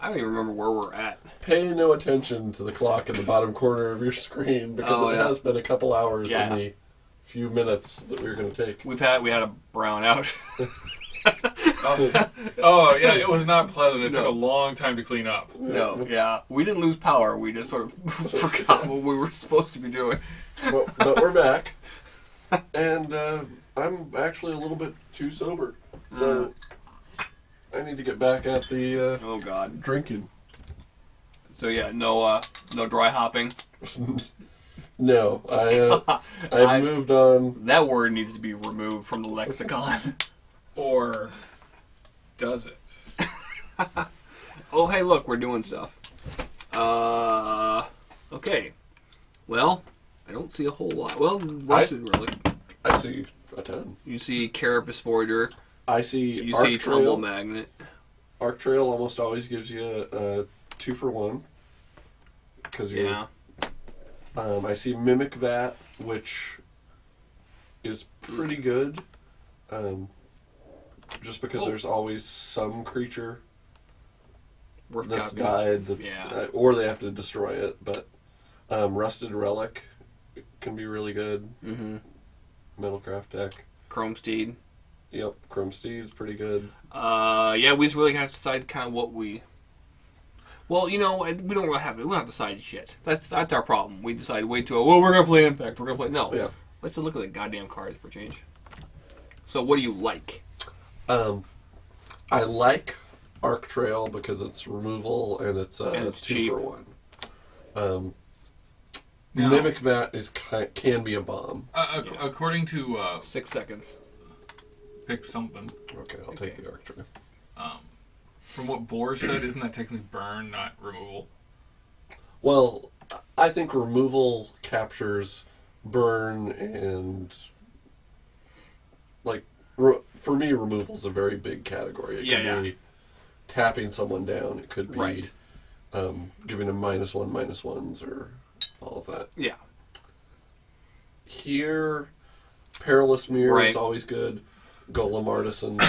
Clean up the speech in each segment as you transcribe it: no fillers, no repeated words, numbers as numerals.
I don't even remember where we're at. Pay no attention to the clock in the bottom corner of your screen because it has been a couple hours in the few minutes that we're going to take. We had a brownout. Yeah, it was not pleasant. It took a long time to clean up. We didn't lose power. We just sort of forgot what we were supposed to be doing. But we're back, and I'm actually a little bit too sober, so I need to get back at the drinking. So no dry hopping. No, I moved on. That word needs to be removed from the lexicon. Or does it? Oh, hey, look, we're doing stuff. Okay. Well, I don't see a whole lot. Well, really. I see a ton. You see Carapace Forger. I see You Arc see Trail. Tumble Magnet. Arc Trail almost always gives you a 2-for-1. Because you're... I see Mimic Vat, which is pretty good. Just because there's always some creature that's died, or they have to destroy it. But Rusted Relic can be really good. Mm-hmm. Metalcraft deck. Chrome Steed. Yep, Chrome Steed's pretty good. We just really have to decide kind of what we... Well, we don't really have to. We don't have to decide shit. That's our problem. We decide we're gonna play Impact. We're gonna play Let's look at the goddamn cards for change. So, what do you like? I like Arc Trail because it's removal and it's 2-for-1. Mimic Vat can be a bomb. According to 6 seconds. Pick something. Okay, I'll take the Arc Trail. From what Boar said, isn't that technically burn, not removal? Well, I think removal captures burn and for me, removal is a very big category. It could be tapping someone down. It could be giving them -1/-1s or all of that. Yeah. Here, Perilous Mirror is always good. Golem Artisan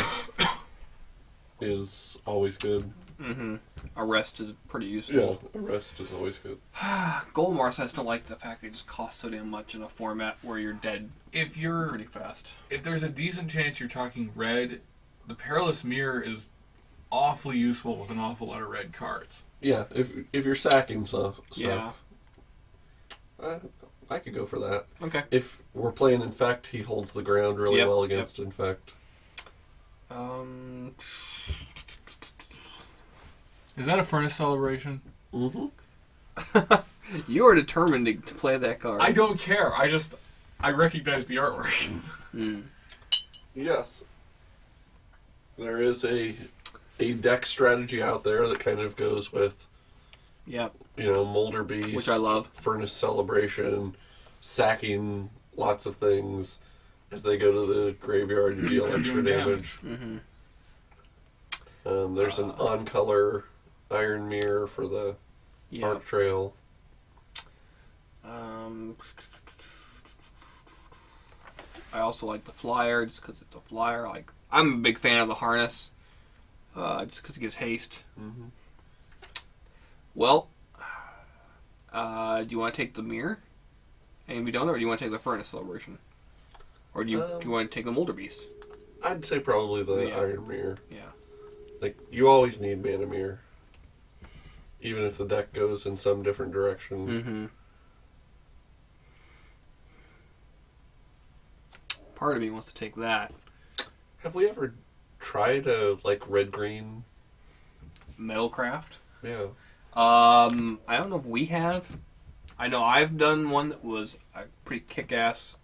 is always good. Mm-hmm. Arrest is pretty useful. Yeah, Arrest is always good. Golem Artisan, I just don't like the fact that it just costs so damn much in a format where you're dead pretty fast. If there's a decent chance you're talking red, the Perilous Mirror is awfully useful with an awful lot of red cards. Yeah, if you're sacking stuff. Yeah. I could go for that. Okay. If we're playing Infect, he holds the ground really well against Infect. Is that a Furnace Celebration? Mm-hmm. You are determined to play that card. I don't care. I recognize the artwork. Yes. There is a deck strategy out there that kind of goes with Molder Beast, which I love. Furnace Celebration, sacking lots of things as they go to the graveyard to deal extra damage. Mm-hmm. There's an on-color Iron Mirror for the Arc Trail. I also like the Flyer just because it's a flyer. I'm a big fan of the Harness just because it gives haste. Mm-hmm. Well, do you want to take the Mirror and be done, or do you want to take the Furnace Celebration? Or do you want to take the Molder Beast? I'd say probably the Iron Mirror. Yeah. You always need Mana Mirror. Even if the deck goes in some different direction. Mm-hmm. Part of me wants to take that. Have we ever tried a red-green Metalcraft? Yeah. I don't know if we have. I know I've done one that was a pretty kick-ass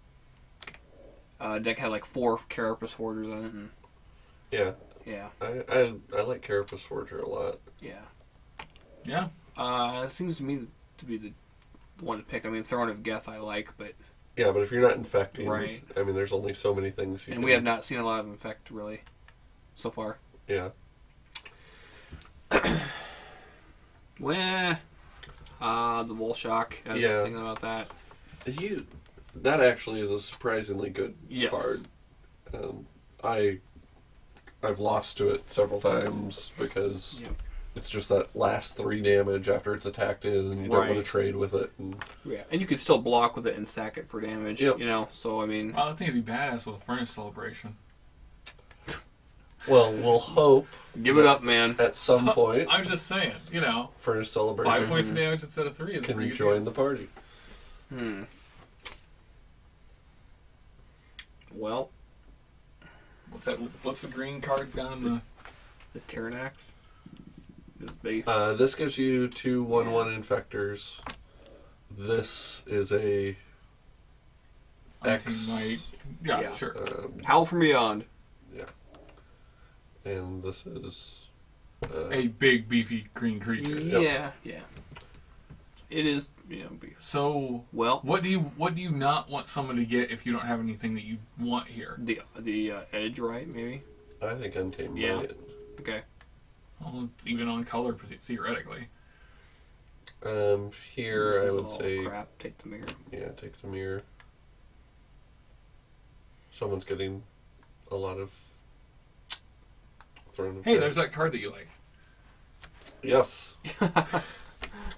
deck. Had 4 Carapace Forgers on it. And yeah. Yeah. I like Carapace Forger a lot. Yeah. Yeah. It seems to me to be the one to pick. I mean, Throne of Geth I like, but... Yeah, but if you're not infecting, right. I mean, there's only so many things you can... we have not seen a lot of infect, really, so far. Yeah. Well, the Wall Shock, I was thinking about that. That actually is a surprisingly good card. I've lost to it several times because it's just that last 3 damage after it's attacked in, and you don't want to trade with it. And... Yeah, and you can still block with it and sack it for damage. Yep. You know, so I mean. I think it'd be badass with a Furnace Celebration. Well, we'll hope. Give it up, man. At some point. I'm just saying, you know. Furnace Celebration. 5 points of damage instead of 3 is can pretty you good. Join the party? Well. What's that? What's the green card down in the Tyrannax? This gives you 2 1/1 infectors. This is a X. Yeah, sure. Howl from Beyond. Yeah. And this is a big beefy green creature. Yeah, yeah. It is, you know. So, well, what do you not want someone to get if you don't have anything that you want here? The edge, right? Maybe. I think Untamed. Yeah. Might. Okay. Well, it's even on color theoretically. Here I would say. Crap. Take the mirror. Yeah, take the mirror. Someone's getting a lot of thrown. Hey, there's that card that you like. Yes.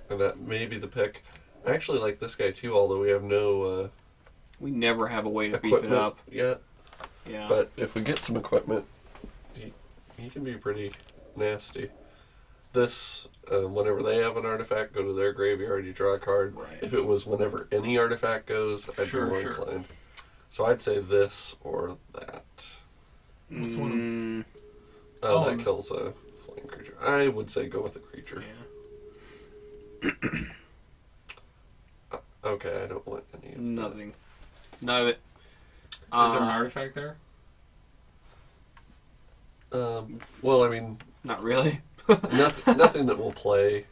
And that may be the pick. I actually like this guy too, although we have no. We never have a way to beef it up. Yet. Yeah. But if we get some equipment, he can be pretty nasty. This, whenever they have an artifact go to their graveyard, you draw a card. Right. If it was whenever any artifact goes, I'd be more inclined. So I'd say this or that. What's one of that kills a flying creature. I would say go with the creature. Yeah. Okay, I don't want any of Nothing. None of it. Is there an artifact there? Well, I mean... Not really. nothing that will play.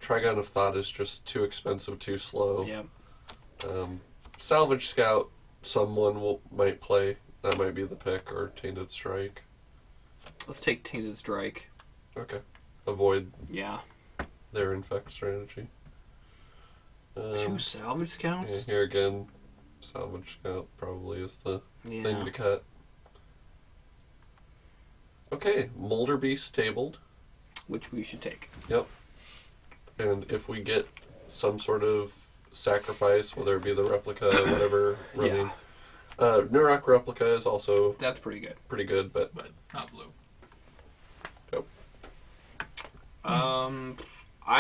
Trigon of Thought is just too expensive, too slow. Yeah. Salvage Scout, someone might play. That might be the pick, or Tainted Strike. Let's take Tainted Strike. Okay. Avoid their infect strategy. 2 Salvage Scouts? Yeah, here again, Salvage Scout probably is the thing to cut. Okay, Molder Beast tabled. Which we should take. Yep. And if we get some sort of sacrifice, whether it be the replica, whatever, running. Nurok replica is also... That's pretty good. Pretty good, but not blue. Yep. I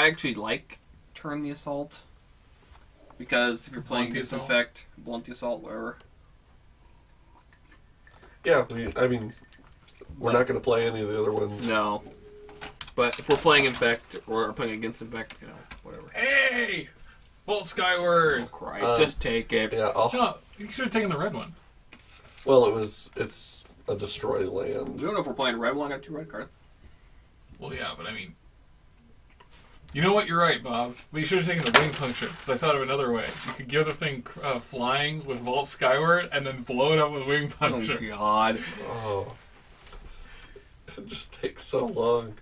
actually like Turn the Assault. Because if you're playing Disinfect, Blunt the Assault, whatever. Yeah, we're not going to play any of the other ones. No. But if we're playing Infect, or playing against Infect, you know, whatever. Hey! Bolt Skyward! Oh, Christ. Just take it. Yeah, No, you should have taken the red one. Well, it's a destroy land. We don't know if we're playing red one. I got 2 red cards. Well, yeah, but I mean... You know what? You're right, Bob. But you should have taken the wing puncture, because I thought of another way. You could give the thing flying with Vault Skyward, and then blow it up with wing puncture. Oh, God. Oh. It just takes so long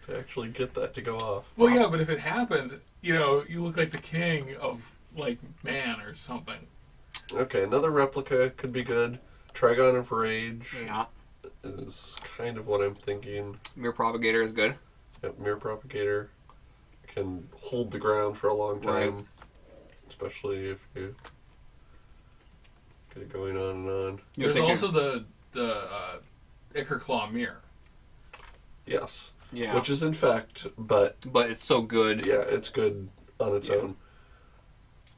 to actually get that to go off. Well, yeah, but if it happens, you know, you look like the king of, like, man or something. Okay, another replica could be good. Trigon of Rage is kind of what I'm thinking. Mirror Propagator is good. Yep, Mirror Propagator can hold the ground for a long time, especially if you get it going on and on. There's also the Ichor Claw Mirror. Yes. Yeah. Which is Infect, but it's so good. Yeah, it's good on its own.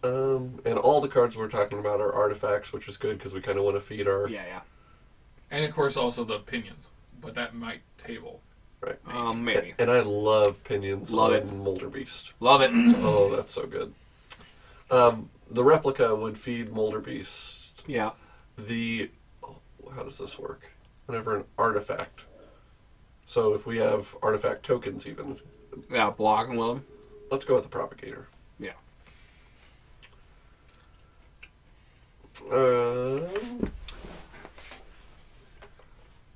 And all the cards we're talking about are artifacts, which is good because we kind of want to feed our... Yeah. And, of course, also the Pinions. But that might table. Right. Maybe. And I love Pinions on Molder Beast. Love it. Oh, that's so good. The replica would feed Molder Beast. Yeah. How does this work? Whenever an artifact... So if we have artifact tokens even... Yeah, blocking with them. Let's go with the Propagator. Yeah.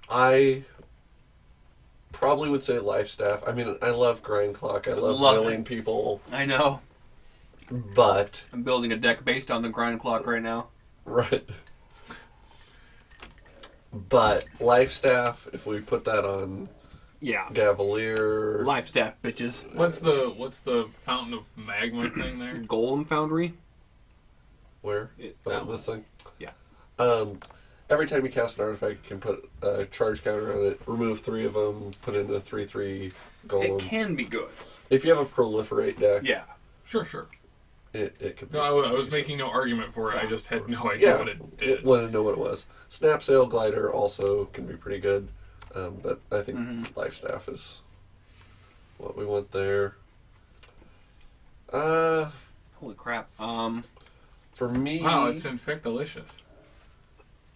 I probably would say Life Staff. I mean, I love Grind Clock. I love killing people. I know. But... I'm building a deck based on the Grind Clock right now. Right. But Life Staff, if we put that on Yeah. Cavalier. Life staff, bitches. What's the fountain of magma thing there? Golem Foundry. Where? This thing? Yeah. Every time you cast an artifact, you can put a charge counter on it, remove 3 of them, put in a 3/3 golem. It can be good. If you have a proliferate deck, Yeah. Sure. it could be. No, I was making no argument for it. I just had no idea what it did. Wanted to know what it was. Snap Sail Glider also can be pretty good, but I think Life Staff is what we want there. Holy crap. For me... Wow, it's Infectalicious.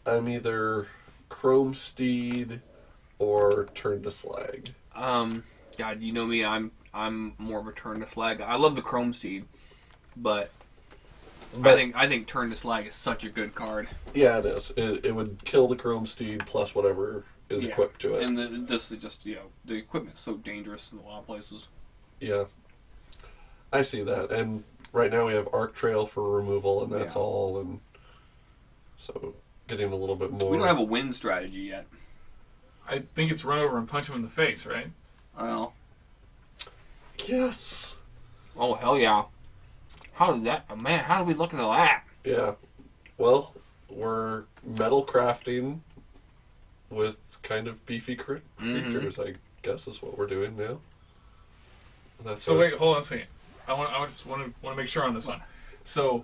I'm either Chrome Steed or Turn to Slag. God, you know me, I'm more of a Turn to Slag. I love the Chrome Steed, but I think Turn to Slag is such a good card. Yeah, it is. It would kill the Chrome Steed plus whatever is equipped to it. And the equipment's so dangerous in a lot of places. Yeah. I see that. And right now we have Arc Trail for removal, and that's all. And so getting a little bit more. We don't have a win strategy yet. I think it's run over and punch him in the face, right? Well. Yes. Oh, hell yeah. How did we look into that? Yeah. Well, we're metal crafting with kind of beefy creatures, I guess is what we're doing now. Wait, hold on a second. I just want to make sure on this one. So,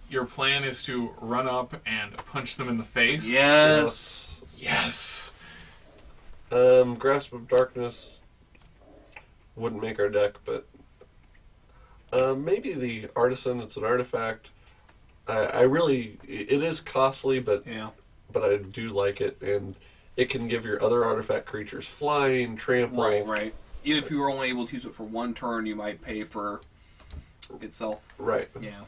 your plan is to run up and punch them in the face? Yes. Grasp of Darkness wouldn't make our deck, but maybe the Artisan. It's an artifact. It is costly, but I do like it, and it can give your other artifact creatures flying, trample. Right. Even if you were only able to use it for one turn, you might pay for itself. Right. Yeah.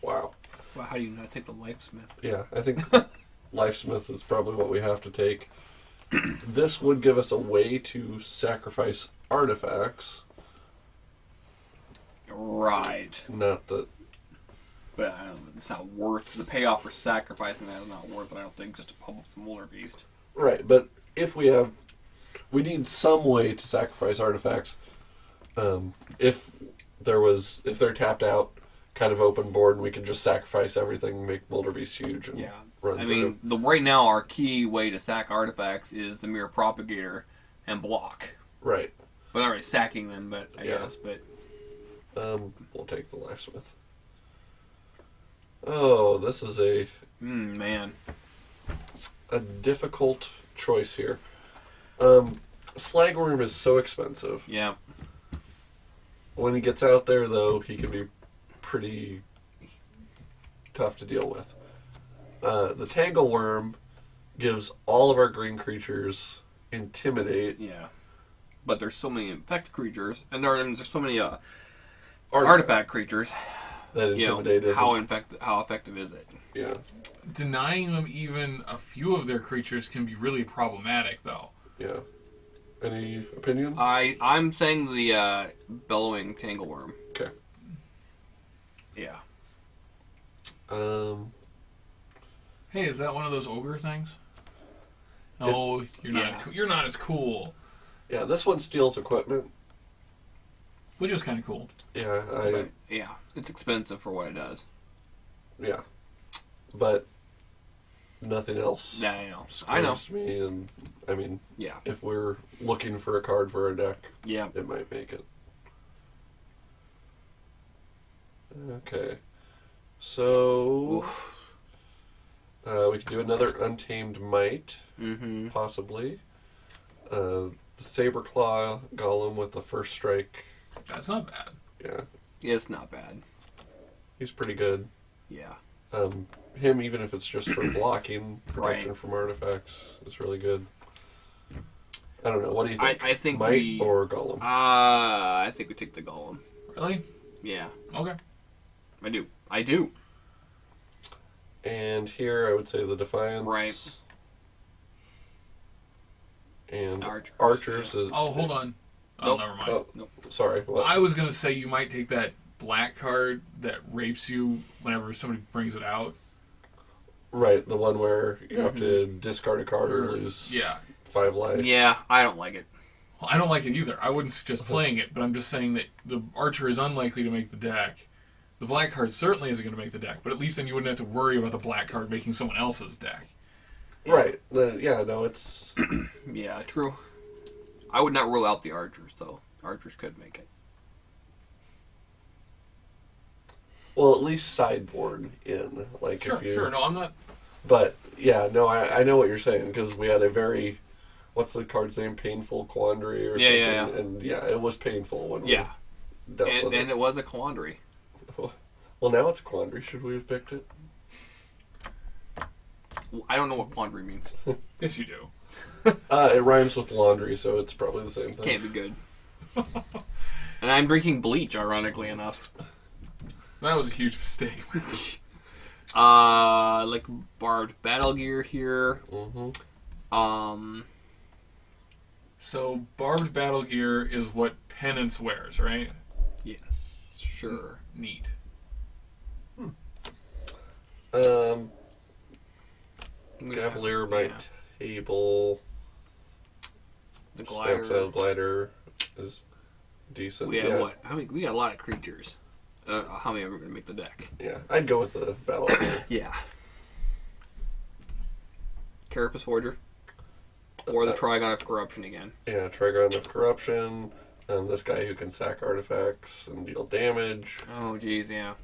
Wow. Well, how do you not take the Lifesmith? Yeah, I think Lifesmith is probably what we have to take. This would give us a way to sacrifice artifacts. Right. Not that... But it's not worth... The payoff for sacrificing that is not worth it, I don't think, just to public Molder Beast. Right, but if we have... We need some way to sacrifice artifacts. If they're tapped out, kind of open board, and we can just sacrifice everything, make Molder Beast huge, and run through. Right now, our key way to sack artifacts is the Mirror Propagator and block. Right. We're not really sacking them, but I guess, but... We'll take the Lifesmith. Oh, this is a difficult choice here. Slagworm is so expensive. Yeah. When he gets out there, though, he can be pretty tough to deal with. The Tangleworm gives all of our green creatures Intimidate. Yeah. But there's so many infect creatures, and there's so many artifact creatures. That Intimidate is. How effective is it? Yeah. Denying them even a few of their creatures can be really problematic, though. Yeah. Any opinion? I'm saying the Bellowing Tangleworm. Okay. Yeah. Hey, is that one of those ogre things? Oh, you're not as cool. Yeah, this one steals equipment. Which is kind of cool. Yeah, it's expensive for what it does. Yeah, but nothing else. Yeah, I know. To me, and I mean, yeah. If we're looking for a card for our deck, yeah, it might make it. Okay, so we could do another Untamed Might, possibly. The Saberclaw Golem with the first strike. That's not bad. Yeah. Yeah, it's not bad. He's pretty good. Yeah. Him, even if it's just for blocking, protection from artifacts, is really good. I don't know. What do you think? I think Might or Golem? I think we take the Golem. Really? Yeah. Okay. I do. And here I would say the Defiance. Right. And Archers is... Oh, hold on. Oh, never mind. Oh, nope. Sorry. What? I was going to say you might take that black card that rapes you whenever somebody brings it out. Right, the one where you have to discard a card or lose 5 life. Yeah, I don't like it. Well, I don't like it either. I wouldn't suggest playing it, but I'm just saying that the archer is unlikely to make the deck. The black card certainly isn't going to make the deck, but at least then you wouldn't have to worry about the black card making someone else's deck. Right. It's... Yeah, true. I would not rule out the archers, though. Archers could make it. Well, at least sideboard in. Like Sure. No, I'm not... But, yeah, no, I know what you're saying, because we had a very... What's the card's name? Painful Quandary or something? Yeah. And, it was painful when we dealt with it. And it was a quandary. Well, now it's a quandary. Should we have picked it? I don't know what quandary means. Yes, you do. It rhymes with laundry, so it's probably the same thing. Can't be good. And I'm drinking bleach, ironically enough. That was a huge mistake. Like barbed battle gear here. Mm-hmm. So barbed battle gear is what Penance wears, right? Yes, sure. Neat. Cavalier by table. The glider. Snapsail glider is decent. We have what? We got a lot of creatures. How many are we going to make the deck? Yeah, I'd go with the battle. Yeah. Carapace Forger. Or the Trigon of Corruption again. Yeah, Trigon of Corruption. This guy who can sack artifacts and deal damage. Oh, geez, yeah.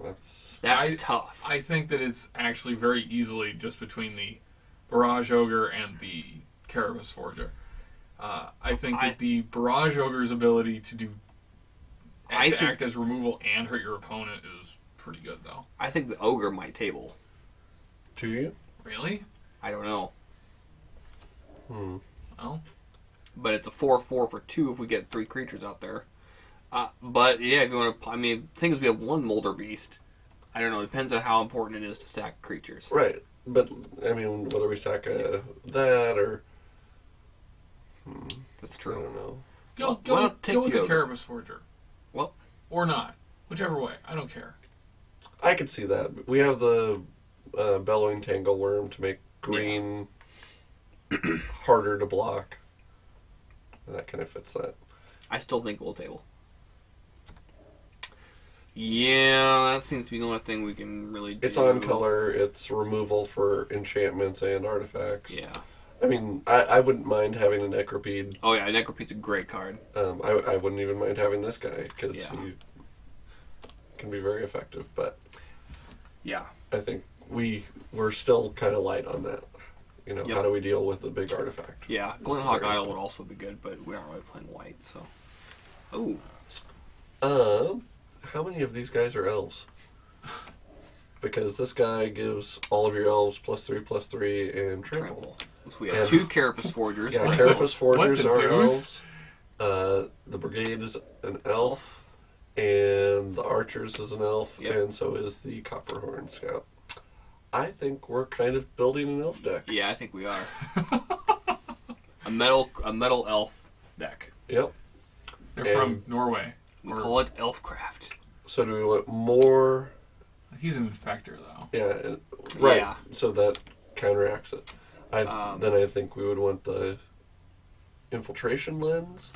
That's tough. I think that it's actually very easily just between the Barrage Ogre and the Carapace Forger. I think that the Barrage Ogre's ability to act as removal and hurt your opponent is pretty good, though. I think the Ogre might table. Do you? Really? I don't know. Well. But it's a 4/4 for 2 if we get 3 creatures out there. But yeah, if you want to, the thing is we have 1 Molder Beast. I don't know. It depends on how important it is to sack creatures. Right, but whether we sack that or that's true. I don't know. Go with the Carapace Forger. Well, or not, whichever way. I don't care. I could see that. We have the Bellowing Tangleworm to make green harder to block. And that kind of fits that. I still think we'll table. Yeah, that seems to be the only thing we can really do. It's on color. It's removal for enchantments and artifacts. Yeah. I wouldn't mind having a Necropede. Oh yeah, Necropede's a great card. I wouldn't even mind having this guy because he can be very effective. But yeah, I think we're still kind of light on that. How do we deal with the big artifact? Yeah, Glenhawk Idol would also be good, but we aren't really playing white, so. Oh. How many of these guys are elves? Because this guy gives all of your elves +3/+3 and trample. So we have 2 Carapace Forgers. Yeah, Carapace Forgers are elves. The Brigade is an elf, and the Archers is an elf, and so is the Copperhorn Scout. I think we're kind of building an elf deck. Yeah, I think we are. a metal elf deck. Yep. They're from Norway. We call it Elfcraft. So do we want more? He's an infector, though. Yeah, right. Yeah. So that counteracts it. Then I think we would want the infiltration lens,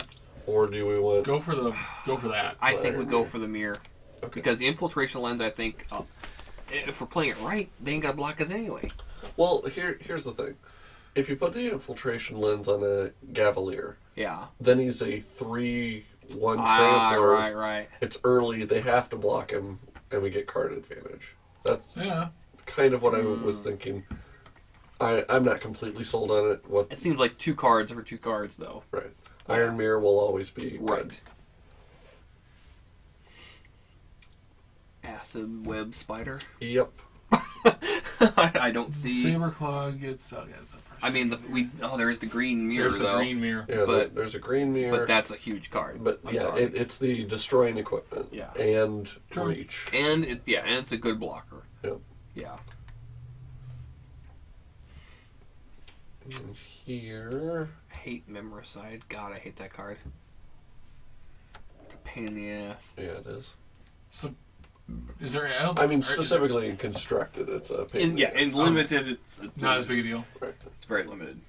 or do we want? Go for that. I think we go for the mirror. Okay. Because the infiltration lens, I think, if we're playing it right, they ain't gonna block us anyway. Well, here's the thing. If you put the infiltration lens on a Cavalier, then he's a 3/1 trampler. Right. It's early. They have to block him, and we get card advantage. That's kind of what I was thinking. I'm not completely sold on it. It seems like 2 cards for 2 cards, though. Right. Iron Mirror will always be right. good. Acid Web Spider. Yep. I don't see. Saberclaw gets. It's a first. There is the green mirror. There's the green mirror. Yeah, but there's a green mirror. But that's a huge card. But it's the destroying equipment. Yeah. And reach. And it's a good blocker. Yep. Yeah. And here. I hate Memoricide. God, I hate that card. It's a pain in the ass. Yeah, it is. So, Is there? I mean, specifically in constructed, it's a pain. In limited, it's not as big a deal. Right. It's very limited.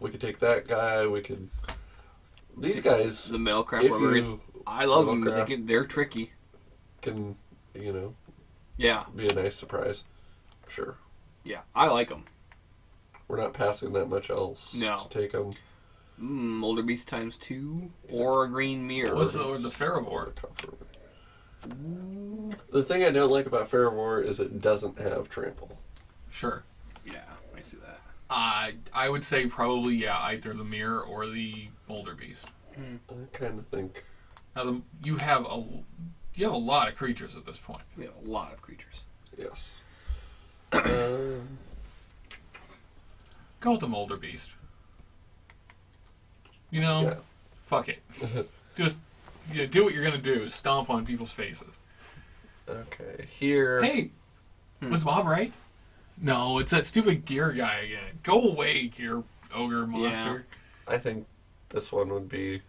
We could take that guy. We could. These guys. The Metalcraft Barbarians. I love them. They're tricky. Can Yeah. Be a nice surprise. Sure. Yeah, I like them. We're not passing that much else to take them. Molder Beast ×2 or a green mirror. What's the Ferrovore? The thing I don't like about Ferrovore is it doesn't have trample. Sure. Yeah, I see that. I would say probably either the mirror or the Molder Beast. I kind of think. Now you have a lot of creatures at this point. We have a lot of creatures. Yes. Go with the Molder Beast. Fuck it. Just do what you're gonna do. Stomp on people's faces. Okay, here. Hey, was Bob right? No, it's that stupid gear guy again. Go away, gear ogre monster. Yeah. I think this one would be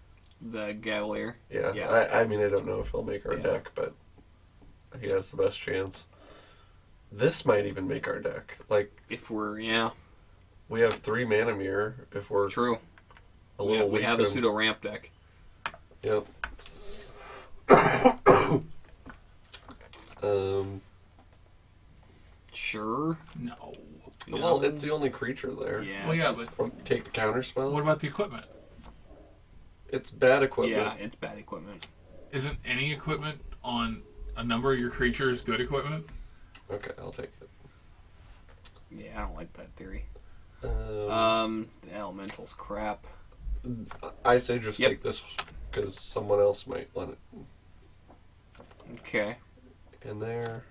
the Gavalier. Yeah. I mean, I don't know if he'll make our deck, but he has the best chance. This might even make our deck. Like if we're we have 3 mana mirror. If we're true. A little we have a pseudo ramp deck. Yep. Sure. No. Well, it's the only creature there. Yeah. Well, yeah, but take the counter spell. What about the equipment? It's bad equipment. Yeah, it's bad equipment. Isn't any equipment on a number of your creatures good equipment? Okay, I'll take it. Yeah, I don't like that theory. The elemental's crap. I say just take this because someone else might want it. Okay. And there,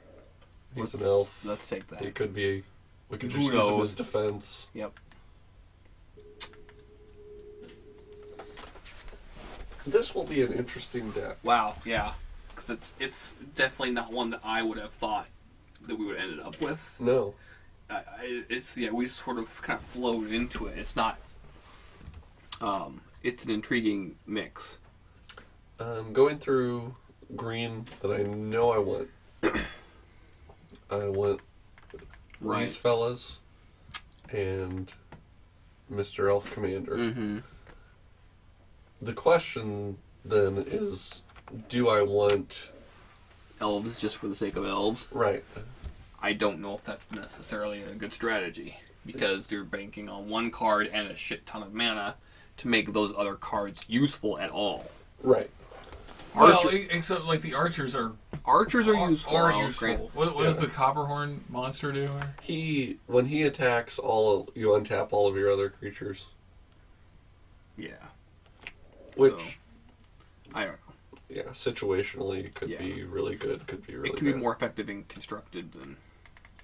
he's an elf. Let's take that. He could be. We could just use him as defense. Yep. This will be an interesting deck. Wow, yeah, because it's definitely not one that I would have thought that we would have ended up with. No. We sort of kind of flowed into it. It's not. It's an intriguing mix. Going through green that I know I want. I want these fellas and Mr. Elf Commander. Mm-hmm. The question then is, do I want elves just for the sake of elves? Right. I don't know if that's necessarily a good strategy because you're banking on one card and a shit ton of mana to make those other cards useful at all. Right. Except like the archers are useful. What does the Copperhorn monster do? When he attacks you untap all of your other creatures. Yeah. Which I don't know. Yeah, situationally could be really good. Could be really. It could be more effective and constructed than.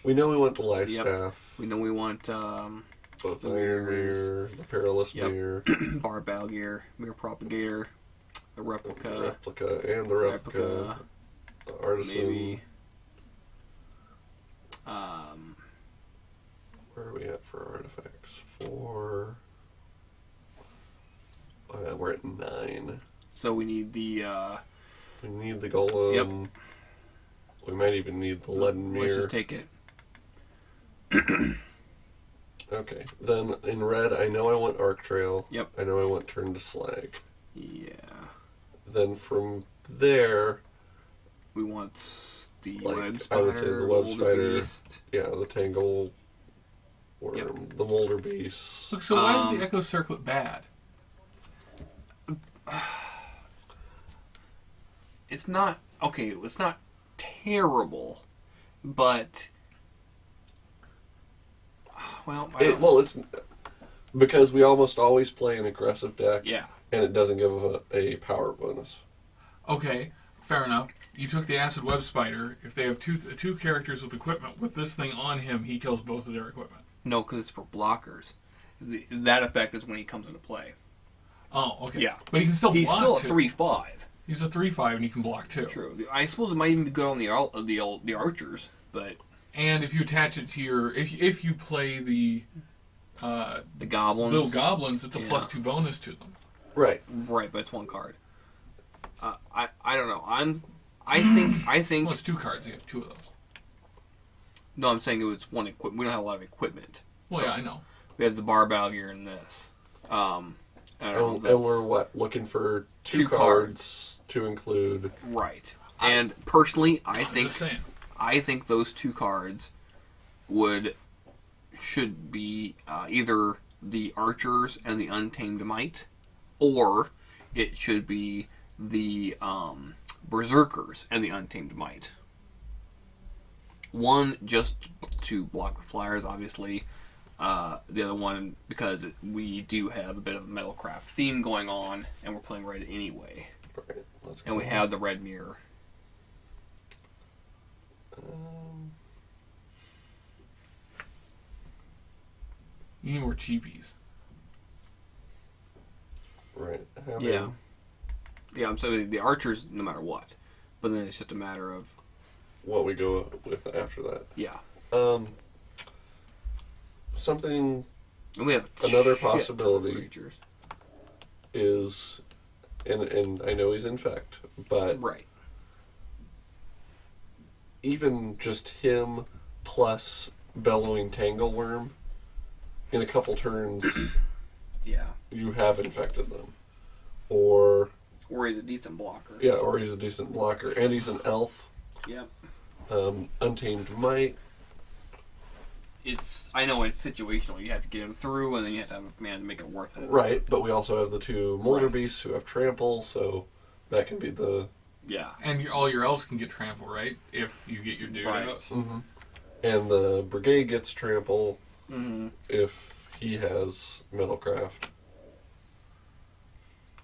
We know we want the life staff. We know we want both the mirror, the perilous mirror, Barbell gear, mirror propagator, the replica, and the replica, the artisan. Maybe. Where are we at for artifacts? 4. We're at 9. So we need the. We need the golem. Yep. We might even need the leaden mirror. Let's just take it. Okay. Then in red, I know I want Arc Trail. Yep. I know I want Turn to Slag. Yeah. Then from there, we want the web spider. I would say the web spider. Beast. Yeah, the tangle worm, the molder beast. Look, so why is the Echo Circlet bad? It's not it's not terrible, but it's because we almost always play an aggressive deck. Yeah. And it doesn't give a power bonus. Okay, fair enough. You took the Acid Web Spider. If they have two characters with equipment, with this thing on him, he kills both of their equipment. No, because it's for blockers. That effect is when he comes into play. Oh, okay. Yeah. But he can still block. He's still a 3/5. He's a 3/5 and he can block too. True. I suppose it might even be good on the archers, but. And if you attach it to your, if you play the goblins, little goblins, it's a +2 bonus to them. Right. Right, but it's one card. I don't know. I think. Well, it's 2 cards. You have 2 of those. No, I'm saying it was one equipment. We don't have a lot of equipment. Well, so yeah, I know. We have the bar battle gear and this. And we're looking for 2 cards to include. Right. And personally, I think those 2 cards should be either the Archers and the Untamed Might, or it should be the Berserkers and the Untamed Might. One just to block the flyers, obviously. The other one because we do have a bit of a Metalcraft theme going on, and we're playing red anyway. Right. Let's go. And we have the red mirror. You need more cheapies. Right. Yeah, I'm saying the Archers no matter what. But then it's just a matter of what we go with after that. Yeah. Something. And we have another possibility is, and I know he's infect, but right. Even just him plus bellowing Tangleworm in a couple turns, yeah, you have infected them, or he's a decent blocker. Yeah, or he's a decent blocker, and he's an elf. Yep. Untamed Might. I know it's situational. You have to get him through, and then you have to have a man to make it worth it. Right, but we also have the 2 Molder Beasts who have Trample, so that can be the... Yeah. And all your elves can get Trample, right? If you get your dude out. Mm-hmm. And the Brigade gets Trample if he has Metalcraft.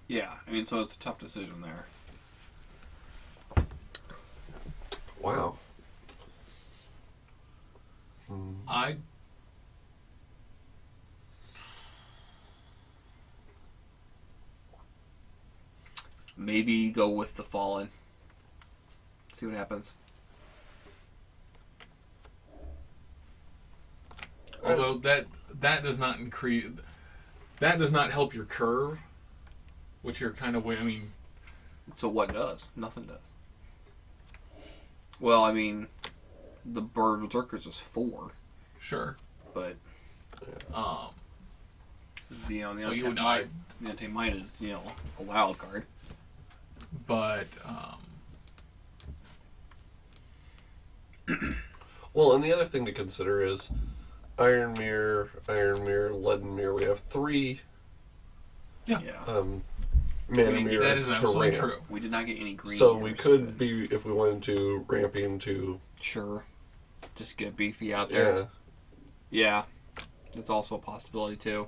Yeah, I mean, so it's a tough decision there. Wow. Maybe go with the Fallen. See what happens. Although that does not increase, that does not help your curve, which you're kind of I mean. So what does? Nothing does. Well, I mean, the Berserkers is 4. Sure. But the Untamed Might is a wild card. But well, and the other thing to consider is Iron Mirror, Leaden Mirror. We have 3. Yeah. Mana Mirror that is to absolutely ramp. true. We did not get any green. So we could be, if we wanted to, ramping to. Sure. Just get beefy out there. Yeah. That's also a possibility too.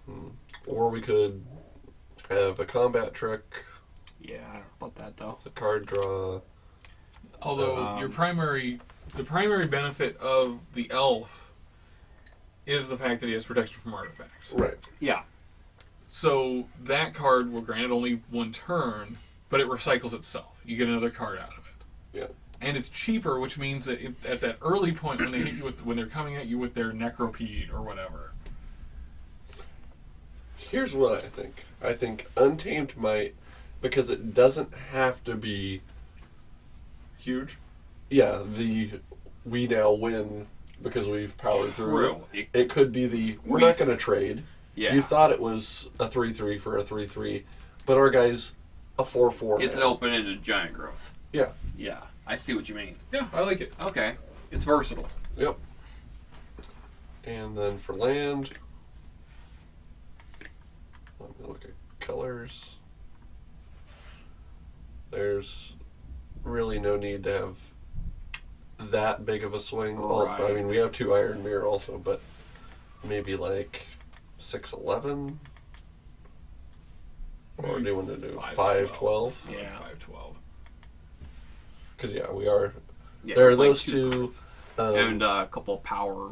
Mm-hmm. Or we could have a combat trick. Yeah, I don't know about that though. The card draw. Although the primary benefit of the elf is the fact that he has protection from artifacts. Right. Yeah. So that card will grant it only 1 turn, but it recycles itself. You get another card out of it. Yeah. And it's cheaper, which means that at that early point when they hit you when they're coming at you with their Necropede or whatever. Here's what I think. I think Untamed Might, because it doesn't have to be huge. Yeah, we now win because we've powered through it. It could be we're not going to trade. Yeah. You thought it was a 3/3 for a 3/3, but our guy's a 4/4. It's an open-ended giant growth. Yeah. Yeah, I see what you mean. Yeah, I like it. Okay, it's versatile. Yep. And then for land, let me look at colors. There's really no need to have that big of a swing. Right. I mean, we have 2 Iron Mirror also, but maybe like 6/11? Or do you want to do 5/12? Yeah, 5/12. Because we are. Yeah, there are those 2. And a couple of power.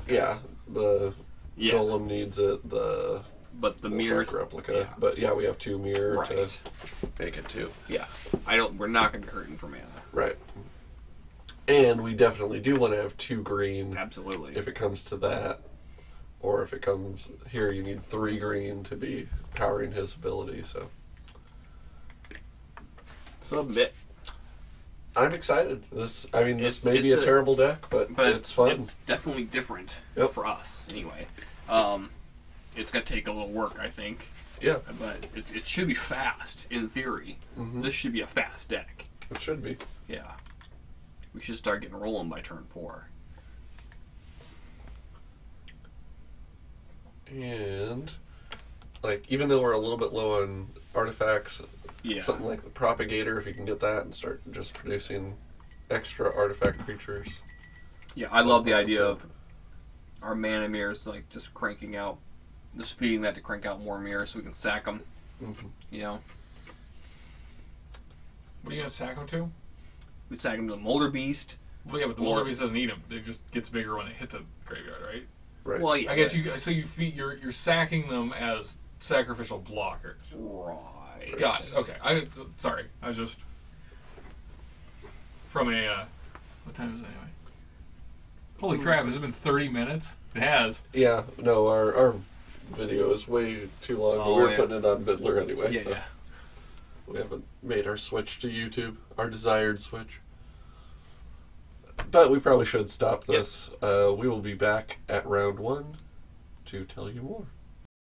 Yeah, the Golem needs it. But the mirrors replica. Yeah. But we have 2 mirror to make it 2. Yeah, we're not going to be hurting for mana. Right. And we definitely do want to have 2 green. Absolutely. If it comes to that, or if it comes here, you need 3 green to be powering his ability. So. Submit. I'm excited. This may be a terrible deck, but it's fun. It's definitely different for us, anyway. It's going to take a little work, I think. Yeah. But it should be fast, in theory. Mm-hmm. This should be a fast deck. It should be. Yeah. We should start getting rolling by turn 4. And, even though we're a little bit low on artifacts, something like the Propagator, if you can get that and start just producing extra artifact creatures. Yeah, I love the idea of our mana mirrors, just cranking out, just feeding that to crank out more mirrors so we can sack them. Mm-hmm. You know? What are you going to sack them to? We sack them to the Molder Beast. Well, yeah, but the Molder Beast doesn't eat them. It just gets bigger when they hit the graveyard, right? Right. Well, yeah. I guess you're sacking them as sacrificial blockers. Right. Got it. Okay. Sorry. I was just from a what time is it anyway? Holy crap! Has it been 30 minutes? It has. Yeah. No, our video is way too long. But we're putting it on Biddler anyway. Yeah, so we haven't made our switch to YouTube, our desired switch. But we probably should stop this. We will be back at round 1 to tell you more.